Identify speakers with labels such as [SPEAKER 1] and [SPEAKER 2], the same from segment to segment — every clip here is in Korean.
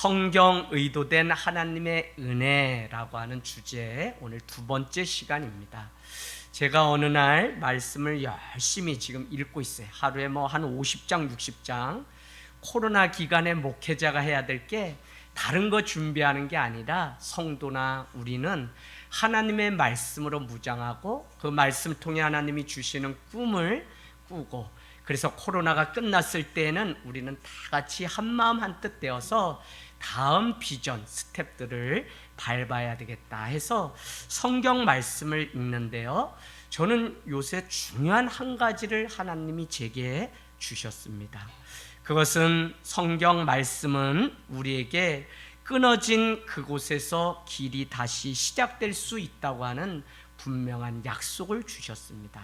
[SPEAKER 1] 성경 의도된 하나님의 은혜라고 하는 주제의 오늘 두 번째 시간입니다. 제가 어느 날 말씀을 열심히 지금 읽고 있어요. 하루에 한 50장, 60장. 코로나 기간에 목회자가 해야 될 게 다른 거 준비하는 게 아니라 성도나 우리는 하나님의 말씀으로 무장하고 그 말씀 통해 하나님이 주시는 꿈을 꾸고, 그래서 코로나가 끝났을 때는 우리는 다 같이 한마음 한뜻 되어서 다음 비전 스텝들을 밟아야 되겠다 해서 성경 말씀을 읽는데요, 저는 요새 중요한 한 가지를 하나님이 제게 주셨습니다. 그것은 성경 말씀은 우리에게 끊어진 그곳에서 길이 다시 시작될 수 있다고 하는 분명한 약속을 주셨습니다.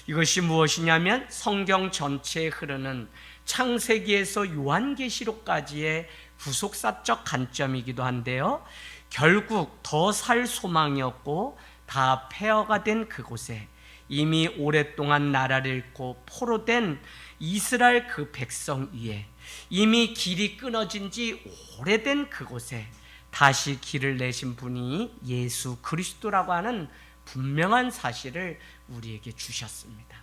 [SPEAKER 1] 이것이 무엇이냐면 성경 전체에 흐르는 창세기에서 요한계시록까지의 구속사적 관점이기도 한데요, 결국 더 살 소망이었고 다 폐허가 된 그곳에 이미 오랫동안 나라를 잃고 포로된 이스라엘 그 백성 위에 이미 길이 끊어진 지 오래된 그곳에 다시 길을 내신 분이 예수 그리스도라고 하는 분명한 사실을 우리에게 주셨습니다.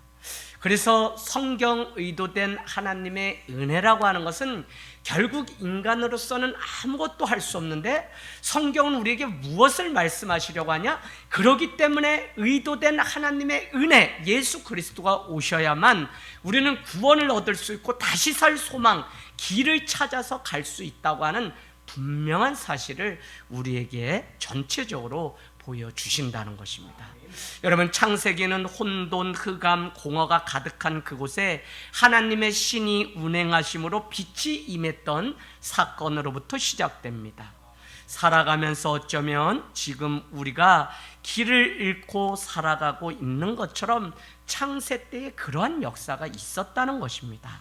[SPEAKER 1] 그래서 성경 의도된 하나님의 은혜라고 하는 것은 결국 인간으로서는 아무것도 할 수 없는데 성경은 우리에게 무엇을 말씀하시려고 하냐? 그렇기 때문에 의도된 하나님의 은혜, 예수 그리스도가 오셔야만 우리는 구원을 얻을 수 있고 다시 살 소망, 길을 찾아서 갈 수 있다고 하는 분명한 사실을 우리에게 전체적으로 보여주신다는 것입니다. 여러분, 창세기는 혼돈, 흑암, 공허가 가득한 그곳에 하나님의 신이 운행하심으로 빛이 임했던 사건으로부터 시작됩니다. 살아가면서 어쩌면 지금 우리가 길을 잃고 살아가고 있는 것처럼 창세 때에 그러한 역사가 있었다는 것입니다.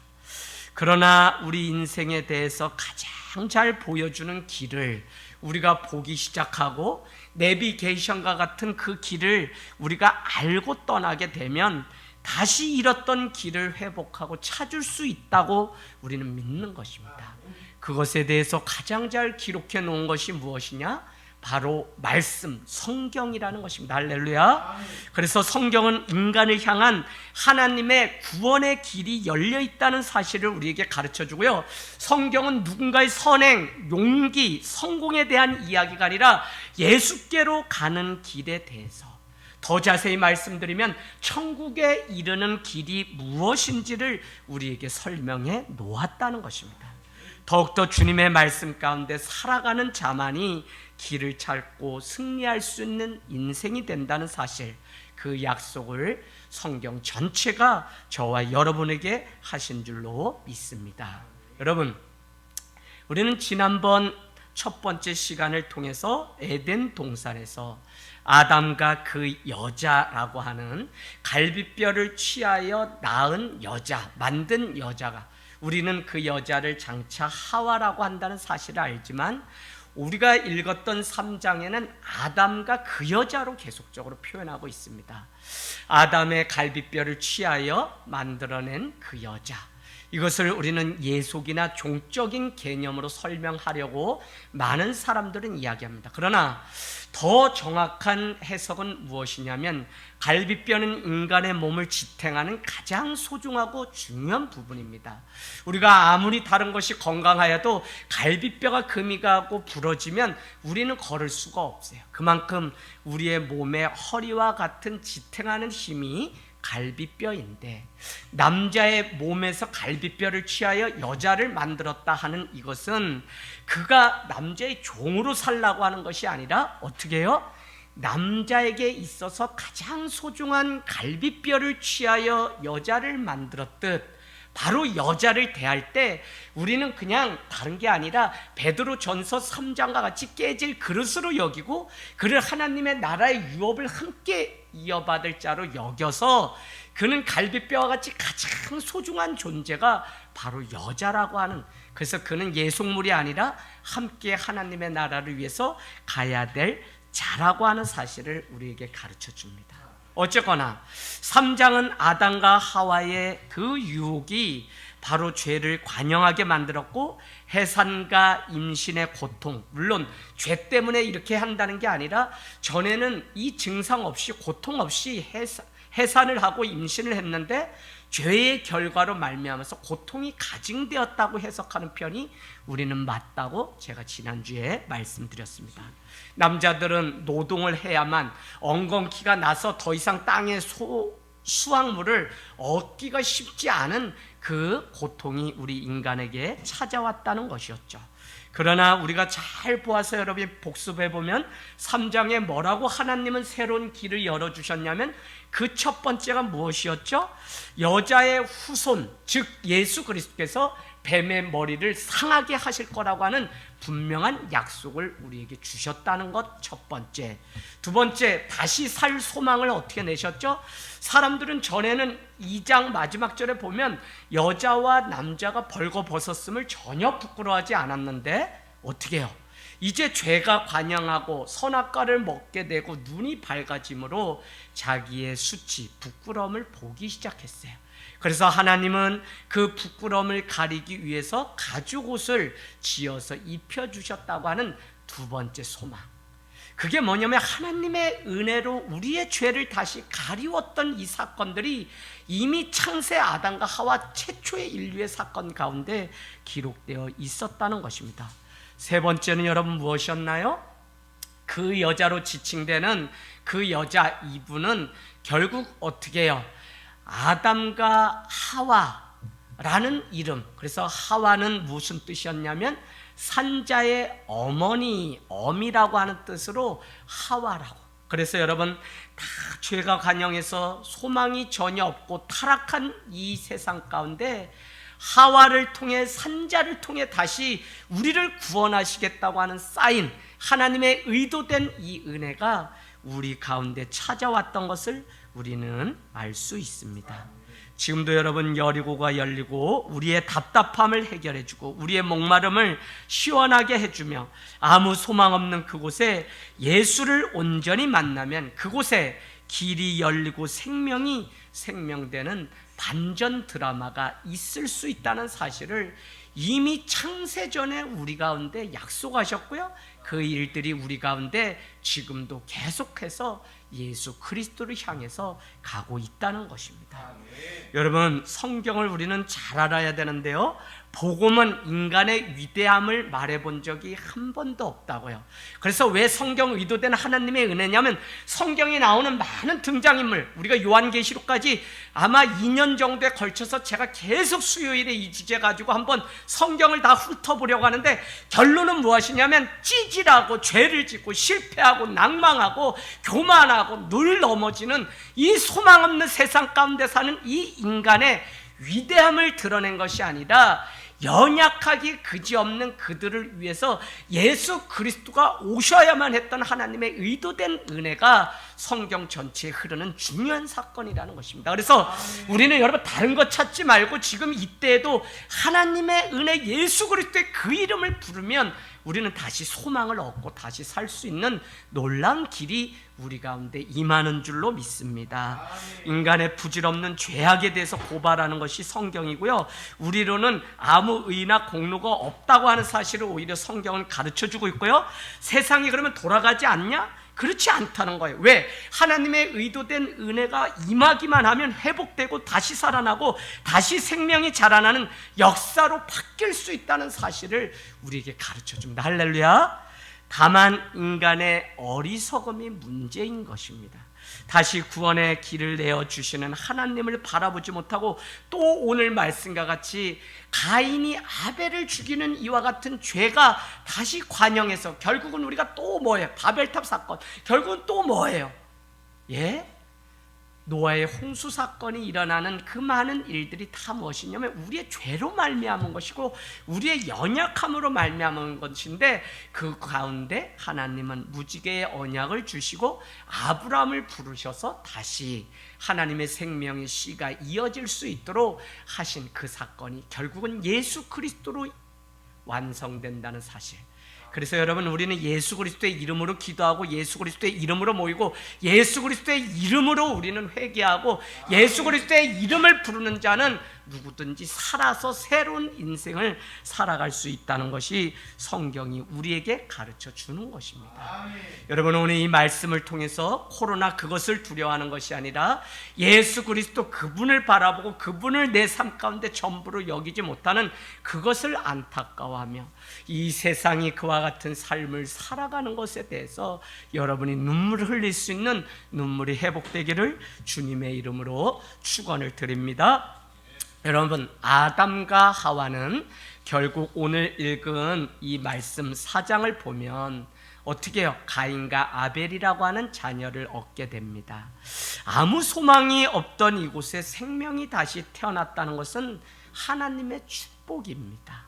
[SPEAKER 1] 그러나 우리 인생에 대해서 가장 잘 보여주는 길을 우리가 보기 시작하고 내비게이션과 같은 그 길을 우리가 알고 떠나게 되면 다시 잃었던 길을 회복하고 찾을 수 있다고 우리는 믿는 것입니다. 그것에 대해서 가장 잘 기록해 놓은 것이 무엇이냐? 바로 말씀, 성경이라는 것입니다. 할렐루야. 그래서 성경은 인간을 향한 하나님의 구원의 길이 열려 있다는 사실을 우리에게 가르쳐 주고요, 성경은 누군가의 선행, 용기, 성공에 대한 이야기가 아니라 예수께로 가는 길에 대해서 더 자세히 말씀드리면 천국에 이르는 길이 무엇인지를 우리에게 설명해 놓았다는 것입니다. 더욱더 주님의 말씀 가운데 살아가는 자만이 길을 찾고 승리할 수 있는 인생이 된다는 사실, 그 약속을 성경 전체가 저와 여러분에게 하신 줄로 믿습니다. 여러분, 우리는 지난번 첫 번째 시간을 통해서 에덴 동산에서 아담과 그 여자라고 하는 갈비뼈를 취하여 낳은 여자, 만든 여자가, 우리는 그 여자를 장차 하와라고 한다는 사실을 알지만 우리가 읽었던 3장에는 아담과 그 여자로 계속적으로 표현하고 있습니다. 아담의 갈비뼈를 취하여 만들어낸 그 여자, 이것을 우리는 예속이나 종적인 개념으로 설명하려고 많은 사람들은 이야기합니다. 그러나 더 정확한 해석은 무엇이냐면 갈비뼈는 인간의 몸을 지탱하는 가장 소중하고 중요한 부분입니다. 우리가 아무리 다른 것이 건강하여도 갈비뼈가 금이 가고 부러지면 우리는 걸을 수가 없어요. 그만큼 우리의 몸의 허리와 같은 지탱하는 힘이 갈비뼈인데, 남자의 몸에서 갈비뼈를 취하여 여자를 만들었다 하는 이것은 그가 남자의 종으로 살라고 하는 것이 아니라 어떻게 해요? 남자에게 있어서 가장 소중한 갈비뼈를 취하여 여자를 만들었듯, 바로 여자를 대할 때 우리는 그냥 다른 게 아니라 베드로전서 3장과 같이 깨질 그릇으로 여기고 그를 하나님의 나라의 유업을 함께 이어받을 자로 여겨서, 그는 갈비뼈와 같이 가장 소중한 존재가 바로 여자라고 하는, 그래서 그는 예속물이 아니라 함께 하나님의 나라를 위해서 가야 될 자라고 하는 사실을 우리에게 가르쳐 줍니다. 어쨌거나 3장은 아담과 하와의 그 유혹이 바로 죄를 관영하게 만들었고, 해산과 임신의 고통, 물론 죄 때문에 이렇게 한다는 게 아니라 전에는 이 증상 없이 고통 없이 해산을 하고 임신을 했는데 죄의 결과로 말미암아서 고통이 가증되었다고 해석하는 편이 우리는 맞다고 제가 지난주에 말씀드렸습니다. 남자들은 노동을 해야만 엉겅퀴가 나서 더 이상 땅의 수확물을 얻기가 쉽지 않은 그 고통이 우리 인간에게 찾아왔다는 것이었죠. 그러나 우리가 잘 보아서 여러분이 복습해보면 3장에 뭐라고 하나님은 새로운 길을 열어주셨냐면 그 첫 번째가 무엇이었죠? 여자의 후손, 즉 예수 그리스도께서 뱀의 머리를 상하게 하실 거라고 하는 분명한 약속을 우리에게 주셨다는 것 첫 번째. 두 번째, 다시 살 소망을 어떻게 내셨죠? 사람들은 전에는 2장 마지막 절에 보면 여자와 남자가 벌거벗었음을 전혀 부끄러워하지 않았는데 어떻게 해요? 이제 죄가 관영하고 선악과를 먹게 되고 눈이 밝아짐으로 자기의 수치, 부끄러움을 보기 시작했어요. 그래서 하나님은 그 부끄러움을 가리기 위해서 가죽옷을 지어서 입혀주셨다고 하는 두 번째 소망. 그게 뭐냐면 하나님의 은혜로 우리의 죄를 다시 가리웠던 이 사건들이 이미 창세 아담과 하와 최초의 인류의 사건 가운데 기록되어 있었다는 것입니다. 세 번째는 여러분 무엇이었나요? 그 여자로 지칭되는 그 여자 이분은 결국 어떻게 해요? 아담과 하와라는 이름. 그래서 하와는 무슨 뜻이었냐면 산자의 어머니, 어미라고 하는 뜻으로 하와라고. 그래서 여러분 다 죄가 관영해서 소망이 전혀 없고 타락한 이 세상 가운데 하와를 통해, 산자를 통해 다시 우리를 구원하시겠다고 하는 사인, 하나님의 의도된 이 은혜가 우리 가운데 찾아왔던 것을 우리는 알 수 있습니다. 지금도 여러분 여리고가 열리고 우리의 답답함을 해결해주고 우리의 목마름을 시원하게 해주며 아무 소망 없는 그곳에 예수를 온전히 만나면 그곳에 길이 열리고 생명이 생명되는 반전 드라마가 있을 수 있다는 사실을 이미 창세전에 우리 가운데 약속하셨고요. 그 일들이 우리 가운데 지금도 계속해서 예수 그리스도를 향해서 가고 있다는 것입니다. 여러분 성경을 우리는 잘 알아야 되는데요. 복음은 인간의 위대함을 말해본 적이 한 번도 없다고요. 그래서 왜 성경 의도된 하나님의 은혜냐면 성경에 나오는 많은 등장인물, 우리가 요한계시록까지 아마 2년 정도에 걸쳐서 제가 계속 수요일에 이 주제 가지고 한번 성경을 다 훑어보려고 하는데 결론은 무엇이냐면 찌질하고 죄를 짓고 실패하고 낭망하고 교만하고 늘 넘어지는 이 소망 없는 세상 가운데 사는 이 인간의 위대함을 드러낸 것이 아니라 연약하기 그지없는 그들을 위해서 예수 그리스도가 오셔야만 했던 하나님의 의도된 은혜가 성경 전체에 흐르는 중요한 사건이라는 것입니다. 그래서 우리는 여러분 다른 것 찾지 말고 지금 이때에도 하나님의 은혜 예수 그리스도의 그 이름을 부르면 우리는 다시 소망을 얻고 다시 살 수 있는 놀라운 길이 우리 가운데 임하는 줄로 믿습니다. 인간의 부질없는 죄악에 대해서 고발하는 것이 성경이고요. 우리로는 아무 의나 공로가 없다고 하는 사실을 오히려 성경은 가르쳐주고 있고요. 세상이 그러면 돌아가지 않냐? 그렇지 않다는 거예요. 왜? 하나님의 의도된 은혜가 임하기만 하면 회복되고 다시 살아나고 다시 생명이 자라나는 역사로 바뀔 수 있다는 사실을 우리에게 가르쳐줍니다. 할렐루야. 다만 인간의 어리석음이 문제인 것입니다. 다시 구원의 길을 내어주시는 하나님을 바라보지 못하고 또 오늘 말씀과 같이 가인이 아벨을 죽이는 이와 같은 죄가 다시 관영해서 결국은 우리가 또 뭐예요? 바벨탑 사건. 결국은 또 뭐예요? 예? 노아의 홍수 사건이 일어나는 그 많은 일들이 다 무엇이냐면 우리의 죄로 말미암은 것이고 우리의 연약함으로 말미암은 것인데 그 가운데 하나님은 무지개의 언약을 주시고 아브라함을 부르셔서 다시 하나님의 생명의 씨가 이어질 수 있도록 하신 그 사건이 결국은 예수 그리스도로 완성된다는 사실. 그래서 여러분, 우리는 예수 그리스도의 이름으로 기도하고 예수 그리스도의 이름으로 모이고 예수 그리스도의 이름으로 우리는 회개하고 예수 그리스도의 이름을 부르는 자는 누구든지 살아서 새로운 인생을 살아갈 수 있다는 것이 성경이 우리에게 가르쳐 주는 것입니다. 여러분, 오늘 이 말씀을 통해서 코로나 그것을 두려워하는 것이 아니라 예수 그리스도 그분을 바라보고 그분을 내 삶 가운데 전부로 여기지 못하는 그것을 안타까워하며 이 세상이 그와 같은 삶을 살아가는 것에 대해서 여러분이 눈물을 흘릴 수 있는 눈물이 회복되기를 주님의 이름으로 축원을 드립니다. 여러분, 아담과 하와는 결국 오늘 읽은 이 말씀 4장을 보면 어떻게 해요? 가인과 아벨이라고 하는 자녀를 얻게 됩니다. 아무 소망이 없던 이곳에 생명이 다시 태어났다는 것은 하나님의 축복입니다.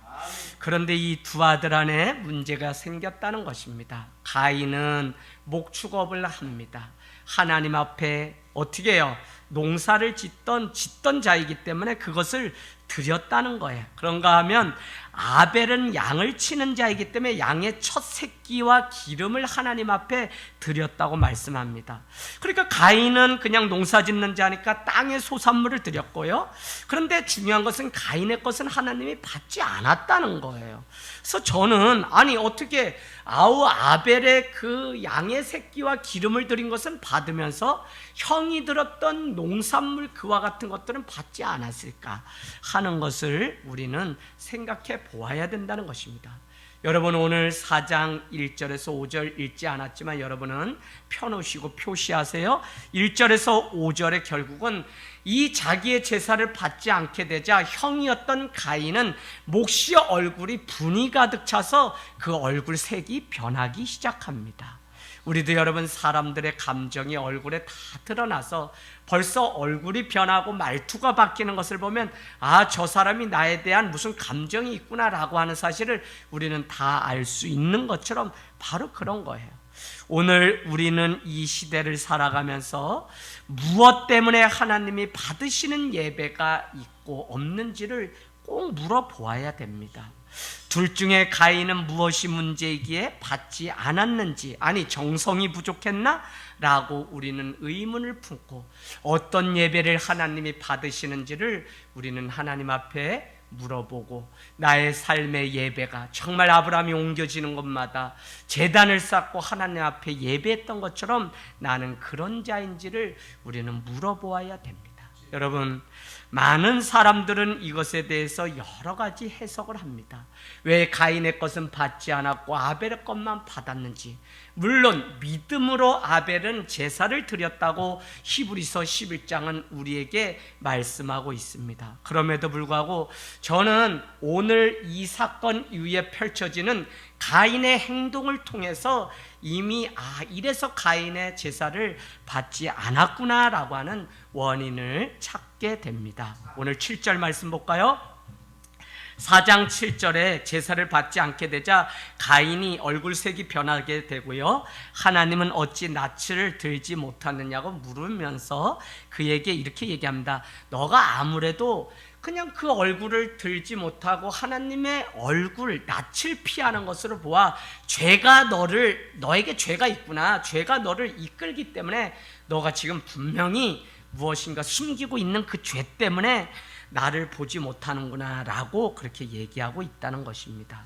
[SPEAKER 1] 그런데 이 두 아들 안에 문제가 생겼다는 것입니다. 가인은 목축업을 합니다. 하나님 앞에 어떻게 해요? 농사를 짓던 자이기 때문에 그것을 드렸다는 거예요. 그런가 하면 아벨은 양을 치는 자이기 때문에 양의 첫 새끼와 기름을 하나님 앞에 드렸다고 말씀합니다. 그러니까 가인은 그냥 농사 짓는 자니까 땅의 소산물을 드렸고요. 그런데 중요한 것은 가인의 것은 하나님이 받지 않았다는 거예요. 그래서 저는 어떻게 아벨의 그 양의 새끼와 기름을 드린 것은 받으면서 형이 들었던 농산물 그와 같은 것들은 받지 않았을까 하는 것을 우리는 생각해 보아야 된다는 것입니다. 여러분, 오늘 4장 1절에서 5절 읽지 않았지만 여러분은 펴놓으시고 표시하세요. 1절에서 5절의 결국은 이 자기의 제사를 받지 않게 되자 형이었던 가인은 몫이 얼굴이 분이 가득 차서 그 얼굴 색이 변하기 시작합니다. 우리도 여러분, 사람들의 감정이 얼굴에 다 드러나서 벌써 얼굴이 변하고 말투가 바뀌는 것을 보면 저 사람이 나에 대한 무슨 감정이 있구나라고 하는 사실을 우리는 다 알 수 있는 것처럼 바로 그런 거예요. 오늘 우리는 이 시대를 살아가면서 무엇 때문에 하나님이 받으시는 예배가 있고 없는지를 꼭 물어보아야 됩니다. 둘 중에 가인은 무엇이 문제이기에 받지 않았는지, 정성이 부족했나? 라고 우리는 의문을 품고 어떤 예배를 하나님이 받으시는지를 우리는 하나님 앞에 물어보고 나의 삶의 예배가 정말 아브라함이 옮겨지는 곳마다 제단을 쌓고 하나님 앞에 예배했던 것처럼 나는 그런 자인지를 우리는 물어보아야 됩니다. 여러분, 많은 사람들은 이것에 대해서 여러 가지 해석을 합니다. 왜 가인의 것은 받지 않았고 아벨의 것만 받았는지. 물론 믿음으로 아벨은 제사를 드렸다고 히브리서 11장은 우리에게 말씀하고 있습니다. 그럼에도 불구하고 저는 오늘 이 사건 이후에 펼쳐지는 가인의 행동을 통해서 이미 이래서 가인의 제사를 받지 않았구나라고 하는 원인을 찾게 됩니다. 오늘 7절 말씀 볼까요? 4장 7절에 제사를 받지 않게 되자 가인이 얼굴색이 변하게 되고요. 하나님은 어찌 낯을 들지 못하느냐고 물으면서 그에게 이렇게 얘기합니다. 너가 아무래도 그냥 그 얼굴을 들지 못하고 하나님의 얼굴, 낯을 피하는 것으로 보아 너에게 죄가 있구나. 죄가 너를 이끌기 때문에 너가 지금 분명히 무엇인가 숨기고 있는 그 죄 때문에 나를 보지 못하는구나 라고 그렇게 얘기하고 있다는 것입니다.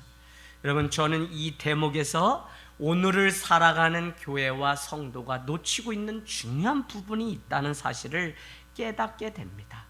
[SPEAKER 1] 여러분, 저는 이 대목에서 오늘을 살아가는 교회와 성도가 놓치고 있는 중요한 부분이 있다는 사실을 깨닫게 됩니다.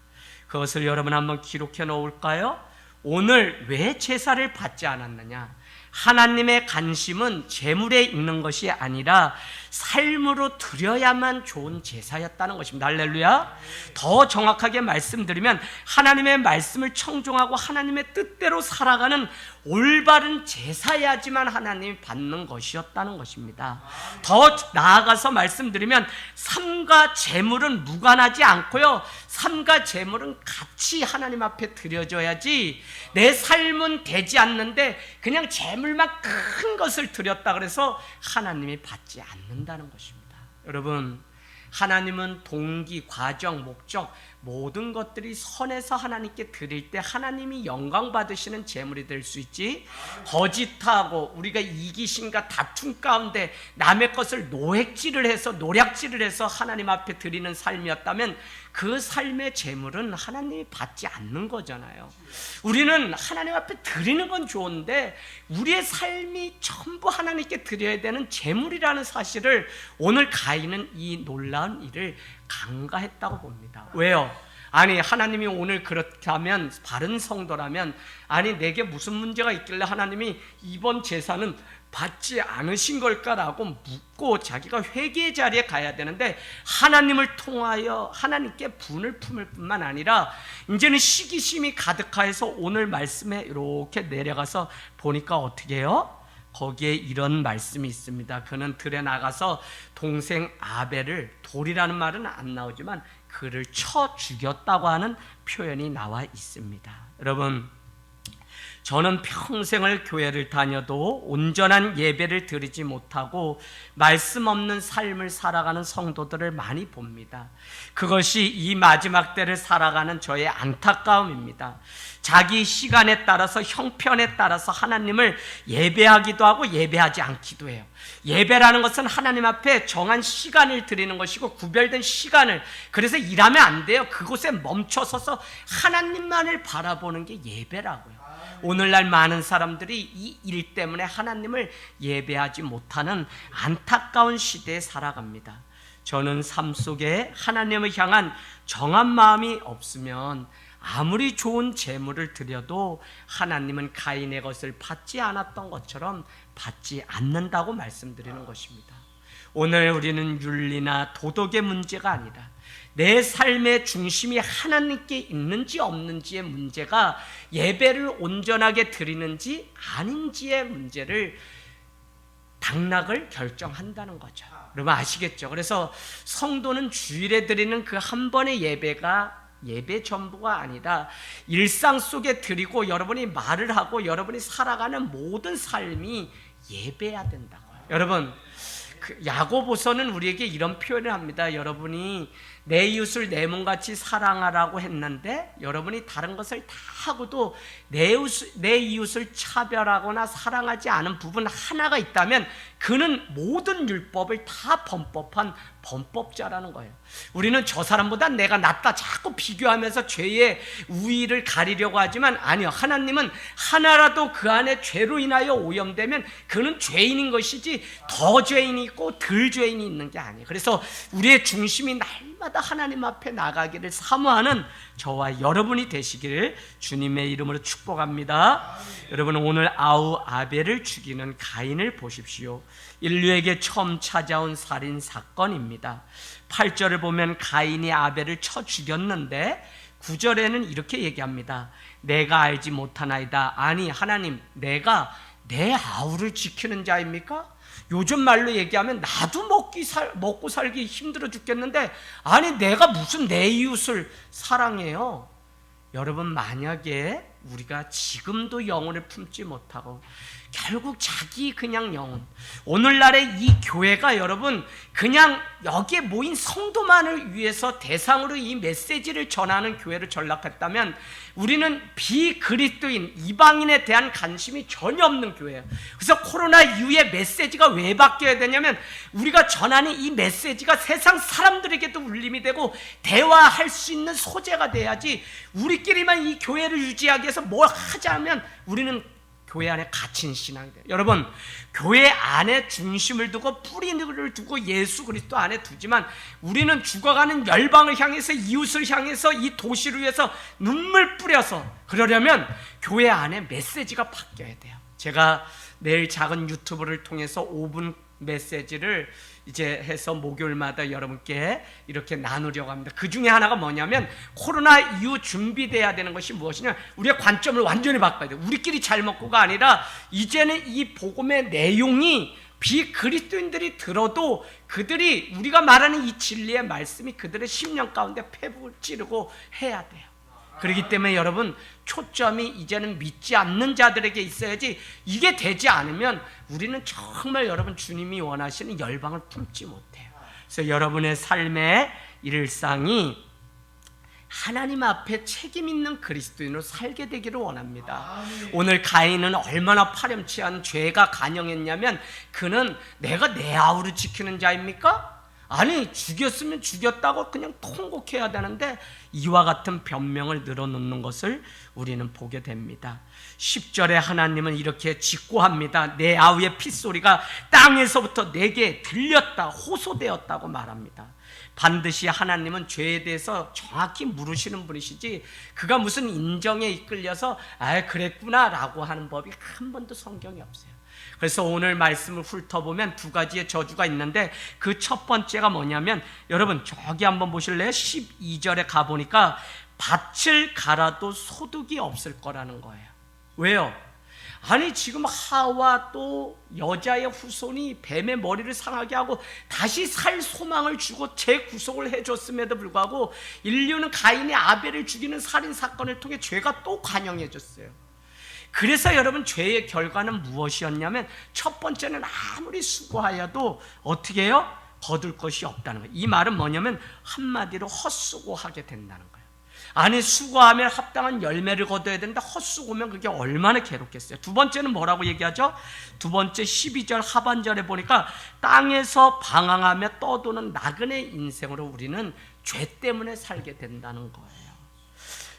[SPEAKER 1] 그것을 여러분 한번 기록해 놓을까요? 오늘 왜 제사를 받지 않았느냐? 하나님의 관심은 재물에 있는 것이 아니라 삶으로 드려야만 좋은 제사였다는 것입니다. 할렐루야. 더 정확하게 말씀드리면 하나님의 말씀을 청종하고 하나님의 뜻대로 살아가는 올바른 제사야지만 하나님이 받는 것이었다는 것입니다. 더 나아가서 말씀드리면 삶과 재물은 무관하지 않고요, 삶과 재물은 같이 하나님 앞에 드려져야지 내 삶은 되지 않는데 그냥 재물만 큰 것을 드렸다 그래서 하나님이 받지 않는다는 것입니다. 여러분, 하나님은 동기, 과정, 목적 모든 것들이 선에서 하나님께 드릴 때 하나님이 영광 받으시는 제물이 될 수 있지, 거짓하고 우리가 이기심과 다툼 가운데 남의 것을 노획질을 해서 노략질을 해서 하나님 앞에 드리는 삶이었다면 그 삶의 제물은 하나님이 받지 않는 거잖아요. 우리는 하나님 앞에 드리는 건 좋은데 우리의 삶이 전부 하나님께 드려야 되는 제물이라는 사실을 오늘 가인은 이 놀라운 일을 간과했다고 봅니다. 왜요? 아니, 하나님이 오늘 그렇다면, 바른 성도라면, 아니 내게 무슨 문제가 있길래 하나님이 이번 제사는 받지 않으신 걸까라고 묻고 자기가 회개의 자리에 가야 되는데, 하나님을 통하여 하나님께 분을 품을 뿐만 아니라 이제는 시기심이 가득하여서 오늘 말씀에 이렇게 내려가서 보니까 어떻게 해요? 거기에 이런 말씀이 있습니다. 그는 들에 나가서 동생 아벨을, 돌이라는 말은 안 나오지만 그를 쳐 죽였다고 하는 표현이 나와 있습니다. 여러분, 저는 평생을 교회를 다녀도 온전한 예배를 드리지 못하고 말씀 없는 삶을 살아가는 성도들을 많이 봅니다. 그것이 이 마지막 때를 살아가는 저의 안타까움입니다. 자기 시간에 따라서, 형편에 따라서 하나님을 예배하기도 하고 예배하지 않기도 해요. 예배라는 것은 하나님 앞에 정한 시간을 드리는 것이고 구별된 시간을, 그래서 일하면 안 돼요. 그곳에 멈춰서서 하나님만을 바라보는 게 예배라고요. 오늘날 많은 사람들이 이 일 때문에 하나님을 예배하지 못하는 안타까운 시대에 살아갑니다. 저는 삶 속에 하나님을 향한 정한 마음이 없으면 아무리 좋은 재물을 드려도 하나님은 가인의 것을 받지 않았던 것처럼 받지 않는다고 말씀드리는 것입니다. 오늘 우리는 윤리나 도덕의 문제가 아니라 내 삶의 중심이 하나님께 있는지 없는지의 문제가 예배를 온전하게 드리는지 아닌지의 문제를, 당락을 결정한다는 거죠. 여러분 아시겠죠? 그래서 성도는 주일에 드리는 그 한 번의 예배가 예배 전부가 아니라 일상 속에 드리고 여러분이 말을 하고 여러분이 살아가는 모든 삶이 예배해야 된다고요. 여러분, 야고보서는 우리에게 이런 표현을 합니다. 여러분이 내 이웃을 내 몸같이 사랑하라고 했는데 여러분이 다른 것을 다 하고도 내 이웃을 차별하거나 사랑하지 않은 부분 하나가 있다면 그는 모든 율법을 다 범법한 범법자라는 거예요. 우리는 저 사람보다 내가 낫다 자꾸 비교하면서 죄의 우위를 가리려고 하지만 아니요, 하나님은 하나라도 그 안에 죄로 인하여 오염되면 그는 죄인인 것이지 더 죄인이 있고 덜 죄인이 있는 게 아니에요. 그래서 우리의 중심이 날마다 하나님 앞에 나가기를 사모하는 저와 여러분이 되시기를 주님의 이름으로 축복합니다. 여러분, 오늘 아벨을 죽이는 가인을 보십시오. 인류에게 처음 찾아온 살인 사건입니다. 8절을 보면 가인이 아벨을 쳐 죽였는데 9절에는 이렇게 얘기합니다. 내가 알지 못하나이다. 아니 하나님, 내가 내 아우를 지키는 자입니까? 요즘 말로 얘기하면 나도 먹고 살기 힘들어 죽겠는데 아니 내가 무슨 내 이웃을 사랑해요? 여러분, 만약에 우리가 지금도 영혼을 품지 못하고 결국 자기 그냥 영혼, 오늘날의 이 교회가 여러분 그냥 여기에 모인 성도만을 위해서 대상으로 이 메시지를 전하는 교회로 전락했다면 우리는 비그리스도인 이방인에 대한 관심이 전혀 없는 교회예요. 그래서 코로나 이후에 메시지가 왜 바뀌어야 되냐면 우리가 전하는 이 메시지가 세상 사람들에게도 울림이 되고 대화할 수 있는 소재가 돼야지, 우리끼리만 이 교회를 유지하기 위해서 뭘 하자면 우리는 교회 안에 갇힌 신앙이 돼요. 여러분, 교회 안에 중심을 두고 뿌리를 두고 예수 그리스도 안에 두지만 우리는 죽어가는 열방을 향해서, 이웃을 향해서, 이 도시를 위해서 눈물 뿌려서 그러려면 교회 안에 메시지가 바뀌어야 돼요. 제가 내일 작은 유튜브를 통해서 5분 메시지를 이제 해서 목요일마다 여러분께 이렇게 나누려고 합니다. 그 중에 하나가 뭐냐면 코로나 이후 준비돼야 되는 것이 무엇이냐, 우리의 관점을 완전히 바꿔야 돼요. 우리끼리 잘 먹고가 아니라 이제는 이 복음의 내용이 비그리스도인들이 들어도 그들이, 우리가 말하는 이 진리의 말씀이 그들의 심령 가운데 폐부를 찌르고 해야 돼요. 그렇기 때문에 여러분, 초점이 이제는 믿지 않는 자들에게 있어야지, 이게 되지 않으면 우리는 정말 여러분 주님이 원하시는 열방을 품지 못해요. 그래서 여러분의 삶의 일상이 하나님 앞에 책임 있는 그리스도인으로 살게 되기를 원합니다. 오늘 가인은 얼마나 파렴치한 죄가 간영했냐면 그는 내가 내 아우를 지키는 자입니까? 아니, 죽였으면 죽였다고 그냥 통곡해야 되는데 이와 같은 변명을 늘어놓는 것을 우리는 보게 됩니다. 10절에 하나님은 이렇게 직고합니다. 내 아우의 핏소리가 땅에서부터 내게 들렸다, 호소되었다고 말합니다. 반드시 하나님은 죄에 대해서 정확히 물으시는 분이시지 그가 무슨 인정에 이끌려서 그랬구나 라고 하는 법이 한 번도 성경에 없어요. 그래서 오늘 말씀을 훑어보면 두 가지의 저주가 있는데 그 첫 번째가 뭐냐면 여러분 저기 한번 보실래요? 12절에 가보니까 밭을 갈아도 소득이 없을 거라는 거예요. 왜요? 아니 지금 하와 또 여자의 후손이 뱀의 머리를 상하게 하고 다시 살 소망을 주고 재구속을 해줬음에도 불구하고 인류는 가인이 아벨을 죽이는 살인사건을 통해 죄가 또 관영해졌어요. 그래서 여러분 죄의 결과는 무엇이었냐면 첫 번째는 아무리 수고하여도 어떻게 해요? 거둘 것이 없다는 거예요. 이 말은 뭐냐면 한마디로 헛수고하게 된다는 거예요. 아니 수고하면 합당한 열매를 거둬야 되는데 헛수고면 그게 얼마나 괴롭겠어요. 두 번째는 뭐라고 얘기하죠? 두 번째 12절 하반절에 보니까 땅에서 방황하며 떠도는 나그네 인생으로 우리는 죄 때문에 살게 된다는 거예요.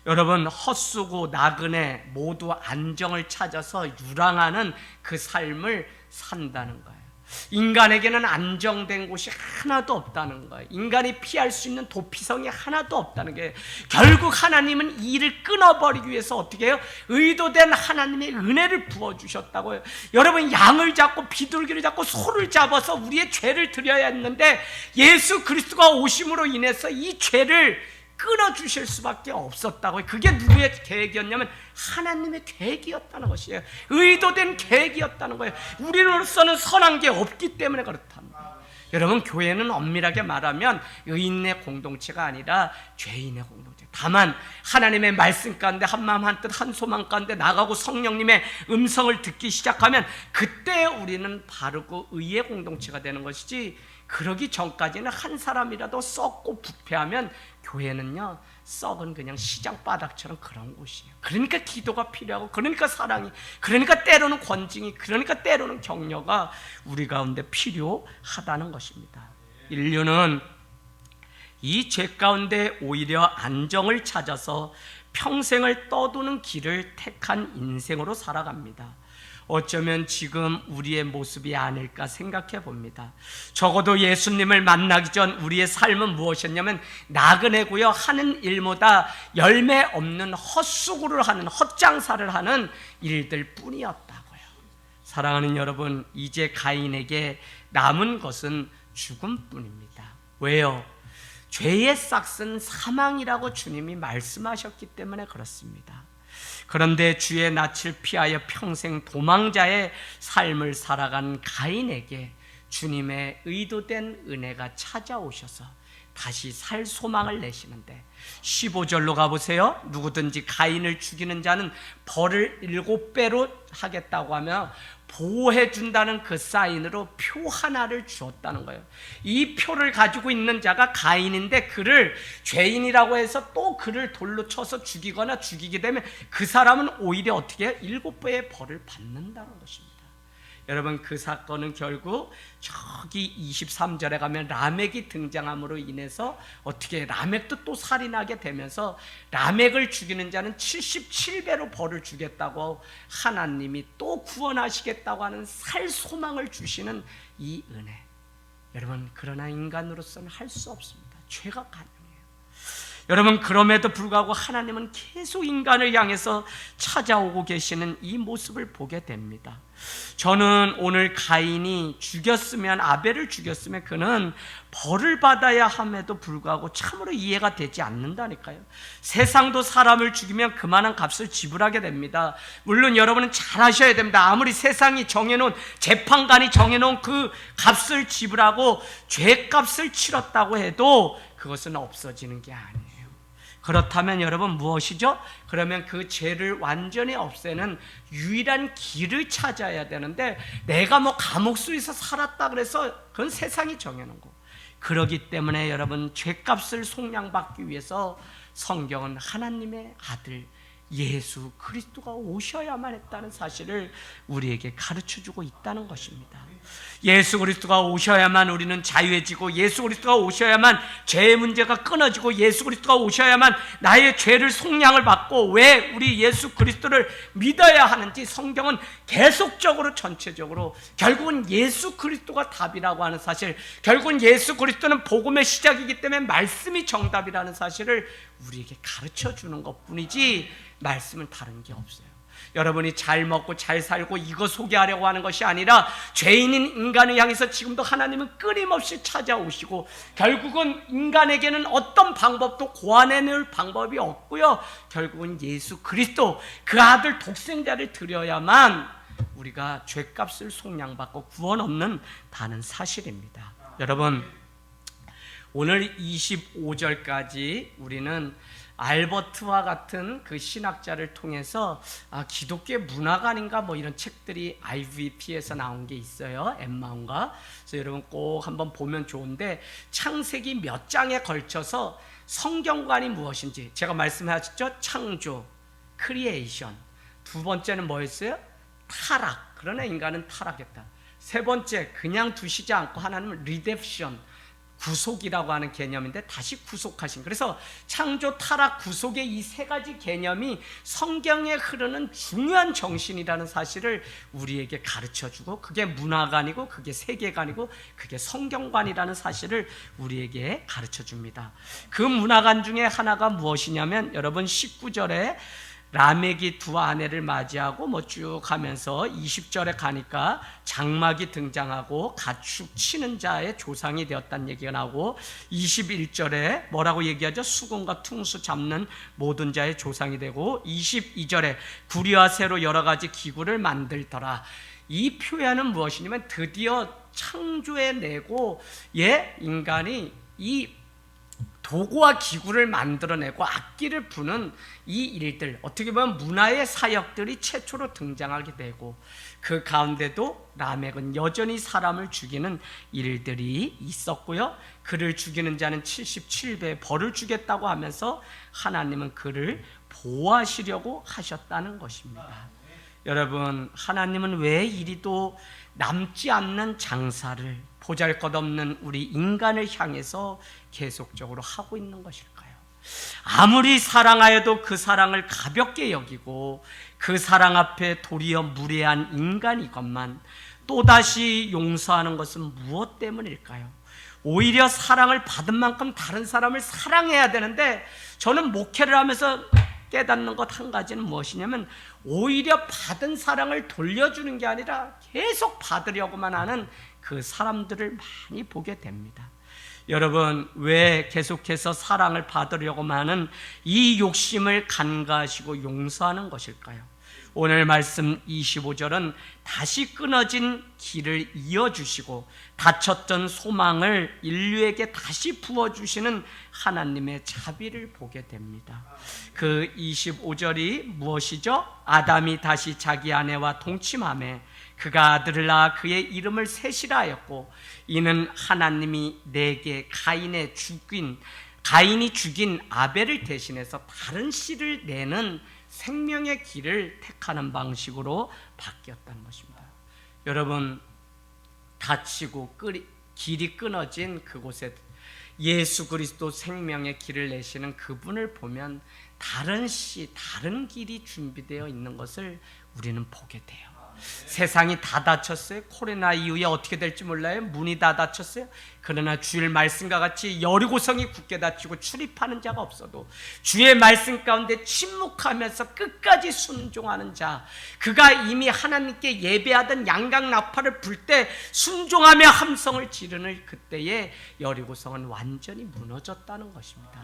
[SPEAKER 1] 여러분 헛수고 나그네 모두 안정을 찾아서 유랑하는 그 삶을 산다는 거예요. 인간에게는 안정된 곳이 하나도 없다는 거예요. 인간이 피할 수 있는 도피성이 하나도 없다는 게 결국 하나님은 이 일을 끊어버리기 위해서 어떻게 해요? 의도된 하나님의 은혜를 부어주셨다고요. 여러분 양을 잡고 비둘기를 잡고 소를 잡아서 우리의 죄를 드려야 했는데 예수 그리스도가 오심으로 인해서 이 죄를 끊어주실 수밖에 없었다고요. 그게 누구의 계획이었냐면 하나님의 계획이었다는 것이에요. 의도된 계획이었다는 거예요. 우리로서는 선한 게 없기 때문에 그렇답니다. 여러분 교회는 엄밀하게 말하면 의인의 공동체가 아니라 죄인의 공동체. 다만 하나님의 말씀 가운데 한마음 한뜻 한소망 가운데 나가고 성령님의 음성을 듣기 시작하면 그때 우리는 바르고 의의 공동체가 되는 것이지 그러기 전까지는 한 사람이라도 썩고 부패하면 교회는요 썩은 그냥 시장 바닥처럼 그런 곳이에요. 그러니까 기도가 필요하고 그러니까 사랑이 그러니까 때로는 권징이 그러니까 때로는 격려가 우리 가운데 필요하다는 것입니다. 인류는 이 죄 가운데 오히려 안정을 찾아서 평생을 떠도는 길을 택한 인생으로 살아갑니다. 어쩌면 지금 우리의 모습이 아닐까 생각해 봅니다. 적어도 예수님을 만나기 전 우리의 삶은 무엇이었냐면 나그네고요 하는 일보다 열매 없는 헛수고를 하는 헛장사를 하는 일들 뿐이었다고요. 사랑하는 여러분, 이제 가인에게 남은 것은 죽음뿐입니다. 왜요? 죄의 싹은 사망이라고 주님이 말씀하셨기 때문에 그렇습니다. 그런데 주의 낯을 피하여 평생 도망자의 삶을 살아간 가인에게 주님의 의도된 은혜가 찾아오셔서 다시 살 소망을 내시는데 15절로 가보세요. 누구든지 가인을 죽이는 자는 벌을 7배로 하겠다고 하며 보호해 준다는 그 사인으로 표 하나를 주었다는 거예요. 이 표를 가지고 있는 자가 가인인데 그를 죄인이라고 해서 또 그를 돌로 쳐서 죽이거나 죽이게 되면 그 사람은 오히려 어떻게 해요? 7배의 벌을 받는다는 것입니다. 여러분 그 사건은 결국 저기 23절에 가면 라멕이 등장함으로 인해서 어떻게 라멕도 또 살인하게 되면서 라멕을 죽이는 자는 77배로 벌을 주겠다고 하나님이 또 구원하시겠다고 하는 살 소망을 주시는 이 은혜. 여러분 그러나 인간으로서는 할 수 없습니다. 죄가 가능해요. 여러분 그럼에도 불구하고 하나님은 계속 인간을 향해서 찾아오고 계시는 이 모습을 보게 됩니다. 저는 오늘 가인이 죽였으면 아벨을 죽였으면 그는 벌을 받아야 함에도 불구하고 참으로 이해가 되지 않는다니까요. 세상도 사람을 죽이면 그만한 값을 지불하게 됩니다. 물론 여러분은 잘 아셔야 됩니다. 아무리 세상이 정해놓은 재판관이 정해놓은 그 값을 지불하고 죄값을 치렀다고 해도 그것은 없어지는 게 아니에요. 그렇다면 여러분 무엇이죠? 그러면 그 죄를 완전히 없애는 유일한 길을 찾아야 되는데 내가 뭐 감옥수에서 살았다 그래서 그건 세상이 정해놓은 거. 그렇기 때문에 여러분 죄값을 속량받기 위해서 성경은 하나님의 아들 예수 그리스도가 오셔야만 했다는 사실을 우리에게 가르쳐주고 있다는 것입니다. 예수 그리스도가 오셔야만 우리는 자유해지고, 예수 그리스도가 오셔야만 죄의 문제가 끊어지고, 예수 그리스도가 오셔야만 나의 죄를 속량을 받고, 왜 우리 예수 그리스도를 믿어야 하는지 성경은 계속적으로 전체적으로 결국은 예수 그리스도가 답이라고 하는 사실, 결국은 예수 그리스도는 복음의 시작이기 때문에 말씀이 정답이라는 사실을 우리에게 가르쳐주는 것뿐이지 말씀은 다른 게 없어요. 여러분이 잘 먹고 잘 살고 이거 소개하려고 하는 것이 아니라 죄인인 인간을 향해서 지금도 하나님은 끊임없이 찾아오시고, 결국은 인간에게는 어떤 방법도 고안해낼 방법이 없고요, 결국은 예수 그리스도 그 아들 독생자를 드려야만 우리가 죄값을 속량받고 구원 얻는 다는 사실입니다. 여러분, 오늘 25절까지 우리는 알버트와 같은 그 신학자를 통해서 기독교의 문화관인가 뭐 이런 책들이 IVP에서 나온 게 있어요. 엠마운가. 그래서 여러분 꼭 한번 보면 좋은데, 창세기 몇 장에 걸쳐서 성경관이 무엇인지 제가 말씀하셨죠. 창조, 크리에이션. 두 번째는 뭐였어요? 타락. 그러나 인간은 타락했다. 세 번째, 그냥 두시지 않고 하나님은 리뎀션, 구속이라고 하는 개념인데 다시 구속하신. 그래서 창조, 타락, 구속의 이 세 가지 개념이 성경에 흐르는 중요한 정신이라는 사실을 우리에게 가르쳐주고, 그게 문화관이고 그게 세계관이고 그게 성경관이라는 사실을 우리에게 가르쳐줍니다. 그 문화관 중에 하나가 무엇이냐면, 여러분 19절에 라멕이 두 아내를 맞이하고 뭐 쭉 하면서 20절에 가니까 장막이 등장하고 가축 치는 자의 조상이 되었다는 얘기가 나오고, 21절에 뭐라고 얘기하죠? 수금과 퉁수 잡는 모든 자의 조상이 되고, 22절에 구리와 새로 여러 가지 기구를 만들더라. 이 표현은 무엇이냐면 드디어 창조해내고 인간이 이 도구와 기구를 만들어내고 악기를 부는 이 일들, 어떻게 보면 문화의 사역들이 최초로 등장하게 되고, 그 가운데도 라멕은 여전히 사람을 죽이는 일들이 있었고요, 그를 죽이는 자는 77배 벌을 주겠다고 하면서 하나님은 그를 보호하시려고 하셨다는 것입니다. 여러분, 하나님은 왜 이리도 남지 않는 장사를 보잘것없는 우리 인간을 향해서 계속적으로 하고 있는 것일까요? 아무리 사랑하여도 그 사랑을 가볍게 여기고 그 사랑 앞에 도리어 무례한 인간이건만 또다시 용서하는 것은 무엇 때문일까요? 오히려 사랑을 받은 만큼 다른 사람을 사랑해야 되는데, 저는 목회를 하면서 깨닫는 것 한 가지는 무엇이냐면, 오히려 받은 사랑을 돌려주는 게 아니라 계속 받으려고만 하는 그 사람들을 많이 보게 됩니다. 여러분, 왜 계속해서 사랑을 받으려고만 하는 이 욕심을 간과하시고 용서하는 것일까요? 오늘 말씀 25절은 다시 끊어진 길을 이어주시고 닫혔던 소망을 인류에게 다시 부어주시는 하나님의 자비를 보게 됩니다. 그 25절이 무엇이죠? 아담이 다시 자기 아내와 동침하매 그가 아들을 낳아 그의 이름을 셋이라 하였고, 이는 하나님이 내게 가인이 죽인 아벨을 대신해서 다른 씨를 내는 생명의 길을 택하는 방식으로 바뀌었다는 것입니다. 여러분, 다치고 길이 끊어진 그곳에 예수 그리스도 생명의 길을 내시는 그분을 보면 다른 길이 준비되어 있는 것을 우리는 보게 돼요. 세상이 다 닫혔어요. 코로나 이후에 어떻게 될지 몰라요. 문이 다 닫혔어요. 그러나 주일 말씀과 같이 여리고성이 굳게 닫히고 출입하는 자가 없어도 주의 말씀 가운데 침묵하면서 끝까지 순종하는 자, 그가 이미 하나님께 예배하던 양각 나팔을 불 때 순종하며 함성을 지르는 그때에 여리고성은 완전히 무너졌다는 것입니다.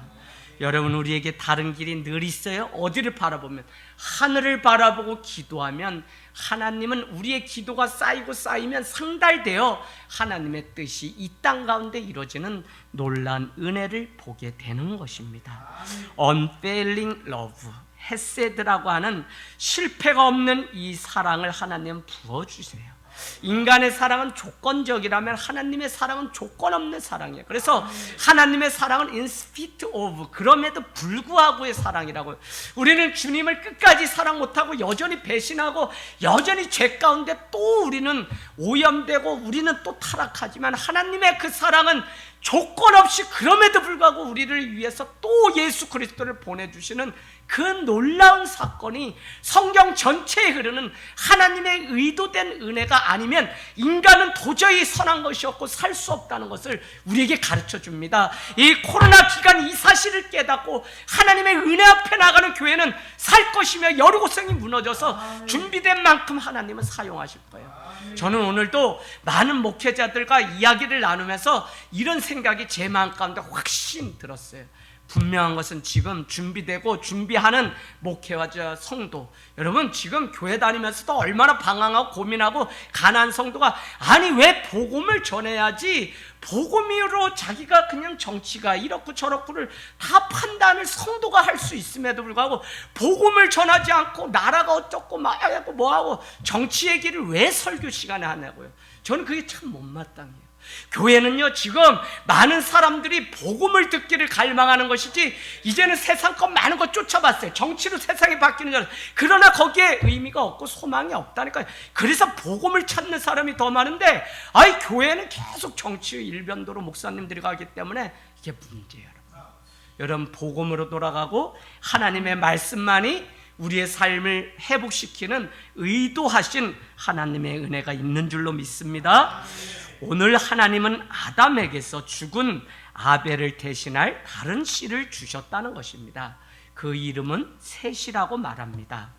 [SPEAKER 1] 여러분, 우리에게 다른 길이 늘 있어요. 어디를 바라보면, 하늘을 바라보고 기도하면 하나님은 우리의 기도가 쌓이면 상달되어 하나님의 뜻이 이 땅 가운데 이루어지는 놀라운 은혜를 보게 되는 것입니다. Unfailing love, 헤세드라고 하는 실패가 없는 이 사랑을 하나님은 부어주세요. 인간의 사랑은 조건적이라면 하나님의 사랑은 조건 없는 사랑이에요. 그래서 하나님의 사랑은 in spite of, 그럼에도 불구하고의 사랑이라고요. 우리는 주님을 끝까지 사랑 못하고 여전히 배신하고 여전히 죄 가운데 또 우리는 오염되고 우리는 또 타락하지만 하나님의 그 사랑은 조건 없이 그럼에도 불구하고 우리를 위해서 또 예수 그리스도를 보내주시는 그 놀라운 사건이 성경 전체에 흐르는 하나님의 의도된 은혜가 아니면 인간은 도저히 선한 것이 없고 살 수 없다는 것을 우리에게 가르쳐 줍니다. 이 코로나 기간 이 사실을 깨닫고 하나님의 은혜 앞에 나가는 교회는 살 것이며 여리고성이 무너져서 준비된 만큼 하나님은 사용하실 거예요. 저는 오늘도 많은 목회자들과 이야기를 나누면서 이런 생각이 제 마음 가운데 확신 들었어요. 분명한 것은 지금 준비되고 준비하는 목회와 성도, 여러분 지금 교회 다니면서도 얼마나 방황하고 고민하고 가난한 성도가 아니 왜 복음을 전해야지, 복음으로 자기가 그냥 정치가 이렇고 저렇고를 다 판단을 성도가 할 수 있음에도 불구하고 복음을 전하지 않고 나라가 어쩌고 뭐하고 뭐하고 정치 얘기를 왜 설교 시간에 하냐고요. 저는 그게 참 못마땅해요. 교회는요 지금 많은 사람들이 복음을 듣기를 갈망하는 것이지 이제는 세상 것 많은 거 쫓아봤어요. 정치로 세상이 바뀌는 줄 알아요. 그러나 거기에 의미가 없고 소망이 없다니까요. 그래서 복음을 찾는 사람이 더 많은데 교회는 계속 정치의 일변도로 목사님들이 가기 때문에 이게 문제예요. 여러분 복음으로 돌아가고 하나님의 말씀만이 우리의 삶을 회복시키는 의도하신 하나님의 은혜가 있는 줄로 믿습니다. 오늘 하나님은 아담에게서 죽은 아벨을 대신할 다른 씨를 주셨다는 것입니다. 그 이름은 셋이라고 말합니다.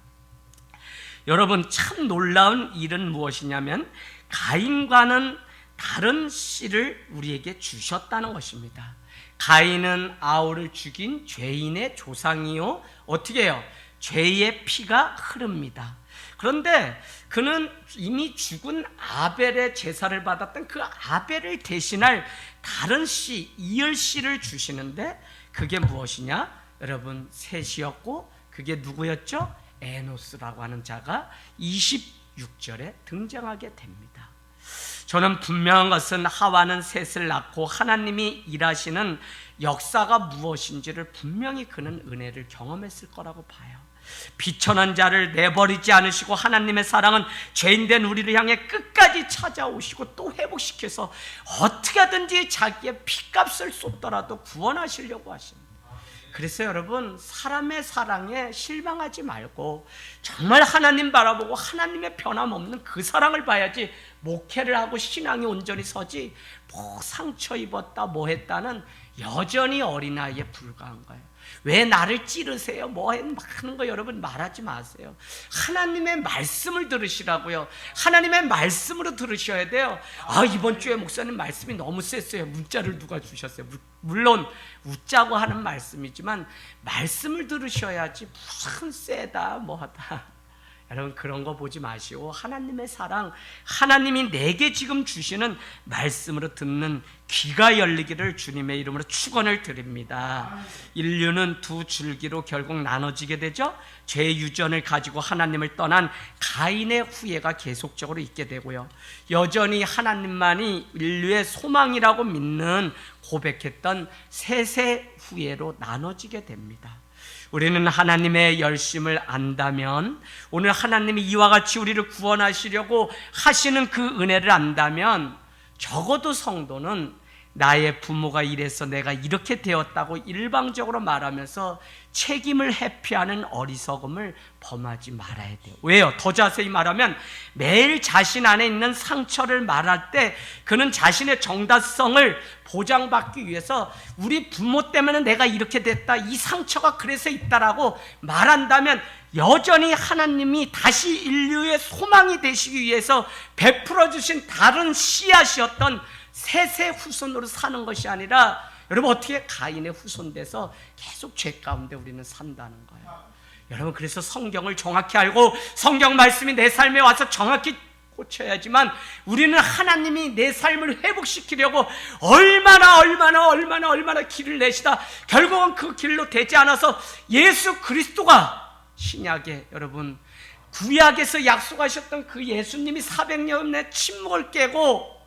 [SPEAKER 1] 여러분 참 놀라운 일은 무엇이냐면 가인과는 다른 씨를 우리에게 주셨다는 것입니다. 가인은 아울을 죽인 죄인의 조상이요 어떻게 해요? 죄의 피가 흐릅니다. 그런데 그는 이미 죽은 아벨의 제사를 받았던 그 아벨을 대신할 다른 씨, 이열 씨를 주시는데 그게 무엇이냐? 여러분 셋이었고 그게 누구였죠? 에노스라고 하는 자가 26절에 등장하게 됩니다. 저는 분명한 것은 하와는 셋을 낳고 하나님이 일하시는 역사가 무엇인지를 분명히 그는 은혜를 경험했을 거라고 봐요. 비천한 자를 내버리지 않으시고 하나님의 사랑은 죄인된 우리를 향해 끝까지 찾아오시고 또 회복시켜서 어떻게 하든지 자기의 피값을 쏟더라도 구원하시려고 하십니다. 그래서 여러분 사람의 사랑에 실망하지 말고 정말 하나님 바라보고 하나님의 변함없는 그 사랑을 봐야지 목회를 하고 신앙이 온전히 서지 뭐 상처 입었다 뭐 했다는 여전히 어린아이에 불과한 거예요. 왜 나를 찌르세요? 뭐 하는 거 여러분 말하지 마세요. 하나님의 말씀을 들으시라고요. 하나님의 말씀으로 들으셔야 돼요. 이번 주에 목사님 말씀이 너무 셌어요. 문자를 누가 주셨어요? 물론 웃자고 하는 말씀이지만 말씀을 들으셔야지 무슨 세다 뭐하다. 여러분 그런 거 보지 마시고 하나님의 사랑, 하나님이 내게 지금 주시는 말씀으로 듣는 귀가 열리기를 주님의 이름으로 축원을 드립니다. 인류는 두 줄기로 결국 나눠지게 되죠. 죄 유전을 가지고 하나님을 떠난 가인의 후예가 계속적으로 있게 되고요. 여전히 하나님만이 인류의 소망이라고 믿는 고백했던 셋의 후예로 나눠지게 됩니다. 우리는 하나님의 열심을 안다면, 오늘 하나님이 이와 같이 우리를 구원하시려고 하시는 그 은혜를 안다면 적어도 성도는 나의 부모가 이래서 내가 이렇게 되었다고 일방적으로 말하면서 책임을 회피하는 어리석음을 범하지 말아야 돼요. 왜요? 더 자세히 말하면 매일 자신 안에 있는 상처를 말할 때 그는 자신의 정당성을 보장받기 위해서 우리 부모 때문에 내가 이렇게 됐다, 이 상처가 그래서 있다라고 말한다면 여전히 하나님이 다시 인류의 소망이 되시기 위해서 베풀어 주신 다른 씨앗이었던 셋의 후손으로 사는 것이 아니라 여러분 어떻게 가인의 후손 돼서 계속 죄 가운데 우리는 산다는 거예요. 여러분 그래서 성경을 정확히 알고 성경 말씀이 내 삶에 와서 정확히 꽂혀야지만 우리는 하나님이 내 삶을 회복시키려고 얼마나 길을 내시다 결국은 그 길로 되지 않아서 예수 그리스도가 신약에 여러분 구약에서 약속하셨던 그 예수님이 400년의 침묵을 깨고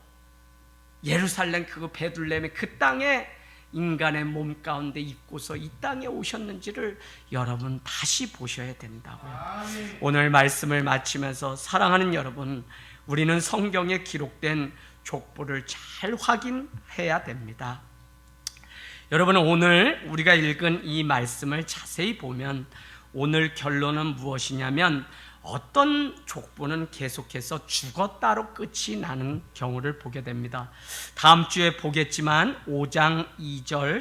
[SPEAKER 1] 예루살렘 그 베들레헴의 그 땅에 인간의 몸 가운데 입고서 이 땅에 오셨는지를 여러분 다시 보셔야 된다고요. 오늘 말씀을 마치면서 사랑하는 여러분, 우리는 성경에 기록된 족보를 잘 확인해야 됩니다. 여러분, 오늘 우리가 읽은 이 말씀을 자세히 보면 오늘 결론은 무엇이냐면 어떤 족보는 계속해서 죽었다로 끝이 나는 경우를 보게 됩니다. 다음 주에 보겠지만 5장 2절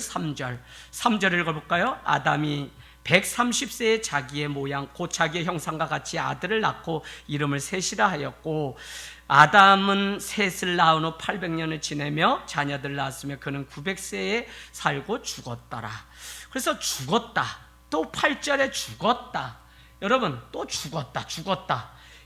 [SPEAKER 1] 3절 읽어볼까요? 아담이 130세의 자기의 모양 곧 자기의 형상과 같이 아들을 낳고 이름을 셋이라 하였고, 아담은 셋을 낳은 후 800년을 지내며 자녀들을 낳았으며 그는 900세에 살고 죽었더라. 그래서 죽었다, 또 8절에 죽었다, 여러분 또 죽었다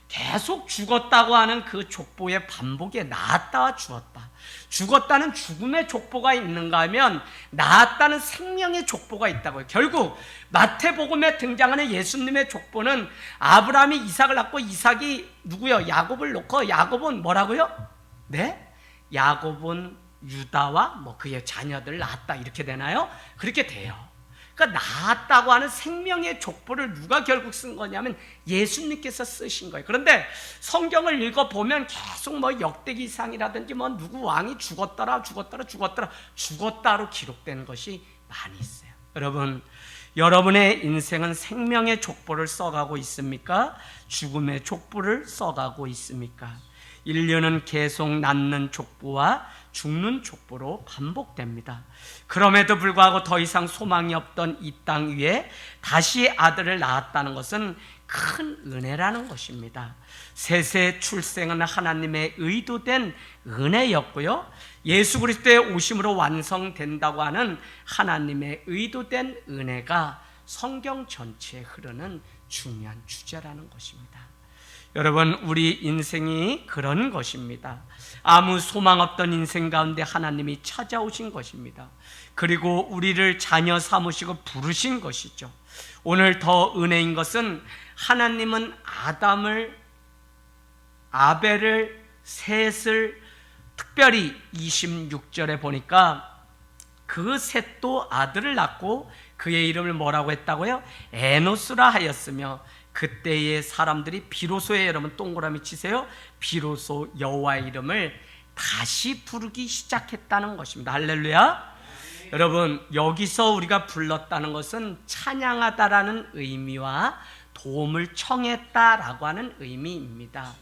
[SPEAKER 1] 계속 죽었다고 하는 그 족보의 반복에 낳았다와 죽었다, 죽었다는 죽음의 족보가 있는가 하면 낳았다는 생명의 족보가 있다고요. 결국 마태복음에 등장하는 예수님의 족보는 아브라함이 이삭을 낳고 이삭이 누구요? 야곱을 놓고 야곱은 뭐라고요? 네? 야곱은 유다와 그의 자녀들을 낳았다, 이렇게 되나요? 그렇게 돼요. 그러니까 낳았다고 하는 생명의 족보를 누가 결국 쓴 거냐면 예수님께서 쓰신 거예요. 그런데 성경을 읽어보면 계속 역대기상이라든지 누구 왕이 죽었다로 기록된 것이 많이 있어요. 여러분, 여러분의 인생은 생명의 족보를 써가고 있습니까? 죽음의 족보를 써가고 있습니까? 인류는 계속 낳는 족보와 죽는 족보로 반복됩니다. 그럼에도 불구하고 더 이상 소망이 없던 이 땅 위에 다시 아들을 낳았다는 것은 큰 은혜라는 것입니다. 셋의 출생은 하나님의 의도된 은혜였고요, 예수 그리스도의 오심으로 완성된다고 하는 하나님의 의도된 은혜가 성경 전체에 흐르는 중요한 주제라는 것입니다. 여러분, 우리 인생이 그런 것입니다. 아무 소망 없던 인생 가운데 하나님이 찾아오신 것입니다. 그리고 우리를 자녀 삼으시고 부르신 것이죠. 오늘 더 은혜인 것은 하나님은 아벨을, 셋을, 특별히 26절에 보니까 그 셋도 아들을 낳고 그의 이름을 뭐라고 했다고요? 에노스라 하였으며 그때의 사람들이 비로소에, 여러분 동그라미 치세요, 비로소 여호와의 이름을 다시 부르기 시작했다는 것입니다. 할렐루야. 여러분, 여기서 우리가 불렀다는 것은 찬양하다라는 의미와 도움을 청했다라고 하는 의미입니다.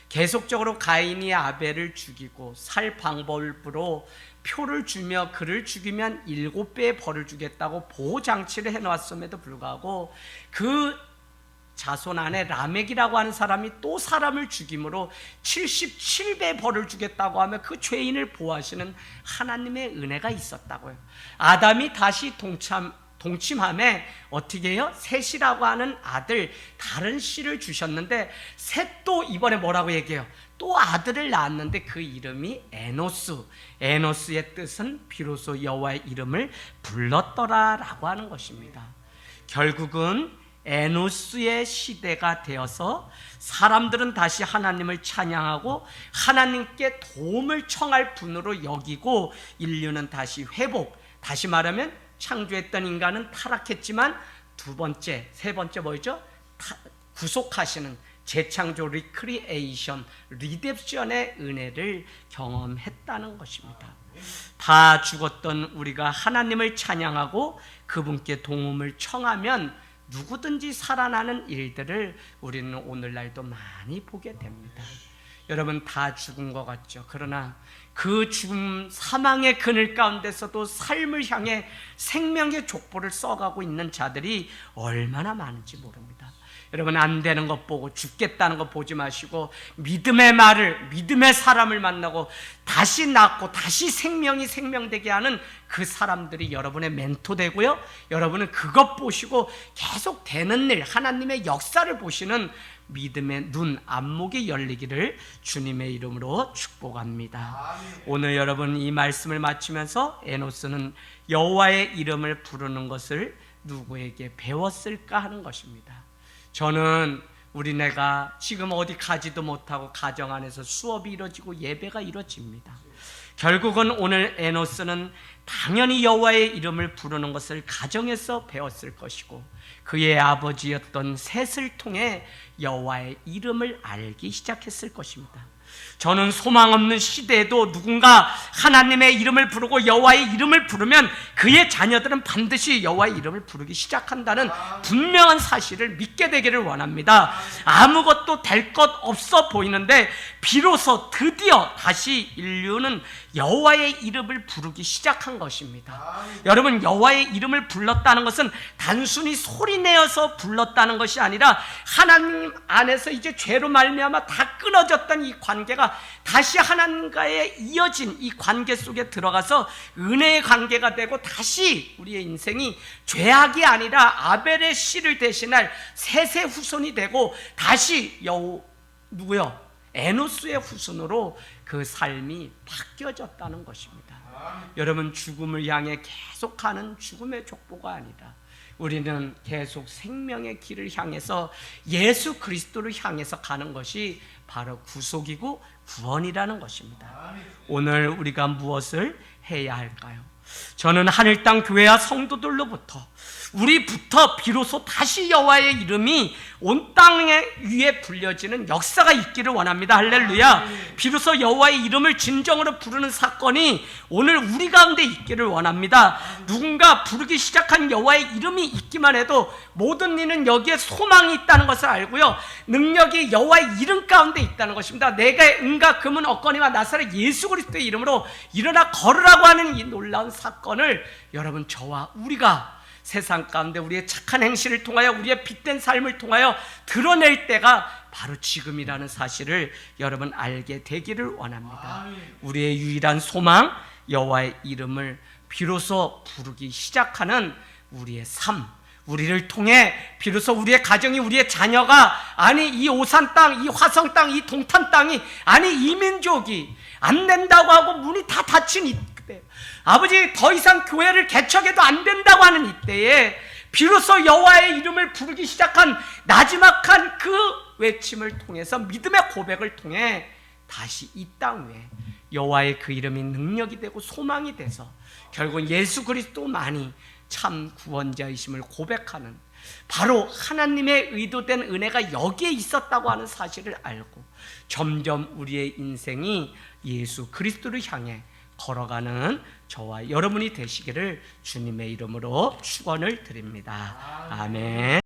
[SPEAKER 1] 계속적으로 가인이 아벨을 죽이고 살 방법으로 표를 주며 그를 죽이면 7배의 벌을 주겠다고 보호장치를 해놓았음에도 불구하고 그 자손 안에 라멕이라고 하는 사람이 또 사람을 죽임으로 77배 벌을 주겠다고 하며 그 죄인을 보호하시는 하나님의 은혜가 있었다고요. 아담이 다시 동침함에 어떻게 해요? 셋이라고 하는 아들, 다른 씨를 주셨는데 셋도 이번에 뭐라고 얘기해요? 또 아들을 낳았는데 그 이름이 에노스. 에노스의 뜻은 비로소 여호와의 이름을 불렀더라라고 하는 것입니다. 결국은 에노스의 시대가 되어서 사람들은 다시 하나님을 찬양하고 하나님께 도움을 청할 분으로 여기고 리는 다시 회복, 다시 말하면 창조했던 인간은 타락했지만 세 번째 뭐죠? 구속하시는 재창조, 리크리에이션, 리뎁션의 은혜를 경험했다는 것입니다. 다 죽었던 우리가 하나님을 찬양하고 그분께 도움을 청하면 누구든지 살아나는 일들을 우리는 오늘날도 많이 보게 됩니다. 여러분, 다 죽은 것 같죠? 그러나 그 죽음, 사망의 그늘 가운데서도 삶을 향해 생명의 족보를 써가고 있는 자들이 얼마나 많은지 모릅니다. 여러분, 안 되는 것 보고 죽겠다는 것 보지 마시고 믿음의 사람을 만나고 다시 낳고 다시 생명이 생명되게 하는 그 사람들이 여러분의 멘토 되고요, 여러분은 그것 보시고 계속 되는 일, 하나님의 역사를 보시는 믿음의 눈, 안목이 열리기를 주님의 이름으로 축복합니다. 오늘 여러분 이 말씀을 마치면서 에노스는 여호와의 이름을 부르는 것을 누구에게 배웠을까 하는 것입니다. 저는 우리네가 지금 어디 가지도 못하고 가정 안에서 수업이 이루어지고 예배가 이루어집니다. 결국은 오늘 에노스는 당연히 여호와의 이름을 부르는 것을 가정에서 배웠을 것이고 그의 아버지였던 셋을 통해 여호와의 이름을 알기 시작했을 것입니다. 저는 소망 없는 시대에도 누군가 하나님의 이름을 부르고 여호와의 이름을 부르면 그의 자녀들은 반드시 여호와의 이름을 부르기 시작한다는 분명한 사실을 믿게 되기를 원합니다. 아무것도 될 것 없어 보이는데 비로소 드디어 다시 인류는 여호와의 이름을 부르기 시작한 것입니다. 여러분, 여호와의 이름을 불렀다는 것은 단순히 소리내어서 불렀다는 것이 아니라 하나님 안에서 이제 죄로 말미암아 다 끊어졌던 이 관계가 다시 하나님과의 이어진 이 관계 속에 들어가서 은혜의 관계가 되고 다시 우리의 인생이 죄악이 아니라 아벨의 씨를 대신할 셋의 후손이 되고 다시 누구요? 에노스의 후손으로 그 삶이 바뀌어졌다는 것입니다. 여러분, 죽음을 향해 계속하는 죽음의 족보가 아니라 우리는 계속 생명의 길을 향해서 예수 그리스도를 향해서 가는 것이 바로 구속이고 구원이라는 것입니다. 오늘 우리가 무엇을 해야 할까요? 저는 하늘 땅 교회와 성도들로부터 우리부터 비로소 다시 여호와의 이름이 온 땅 위에 불려지는 역사가 있기를 원합니다. 할렐루야. 비로소 여호와의 이름을 진정으로 부르는 사건이 오늘 우리 가운데 있기를 원합니다. 누군가 부르기 시작한 여호와의 이름이 있기만 해도 모든 이는 여기에 소망이 있다는 것을 알고요, 능력이 여호와의 이름 가운데 있다는 것입니다. 내가 은과 금은 없거니와 나사렛 예수 그리스도의 이름으로 일어나 걸으라고 하는 이 놀라운 사건을 여러분, 저와 우리가 세상 가운데 우리의 착한 행실을 통하여 우리의 빛된 삶을 통하여 드러낼 때가 바로 지금이라는 사실을 여러분 알게 되기를 원합니다. 우리의 유일한 소망, 여호와의 이름을 비로소 부르기 시작하는 우리의 삶, 우리를 통해 비로소 우리의 가정이, 우리의 자녀가, 아니 이 오산 땅, 이 화성 땅, 이 동탄 땅이, 아니 이 민족이 안 된다고 하고 문이 다 닫힌 이때, 아버지 더 이상 교회를 개척해도 안 된다고 하는 이때에 비로소 여호와의 이름을 부르기 시작한 나지막한 그 외침을 통해서, 믿음의 고백을 통해 다시 이 땅 위에 여호와의 그 이름이 능력이 되고 소망이 돼서 결국 예수 그리스도만이 참 구원자이심을 고백하는, 바로 하나님의 의도된 은혜가 여기에 있었다고 하는 사실을 알고 점점 우리의 인생이 예수 그리스도를 향해 걸어가는 저와 여러분이 되시기를 주님의 이름으로 축원을 드립니다. 아멘.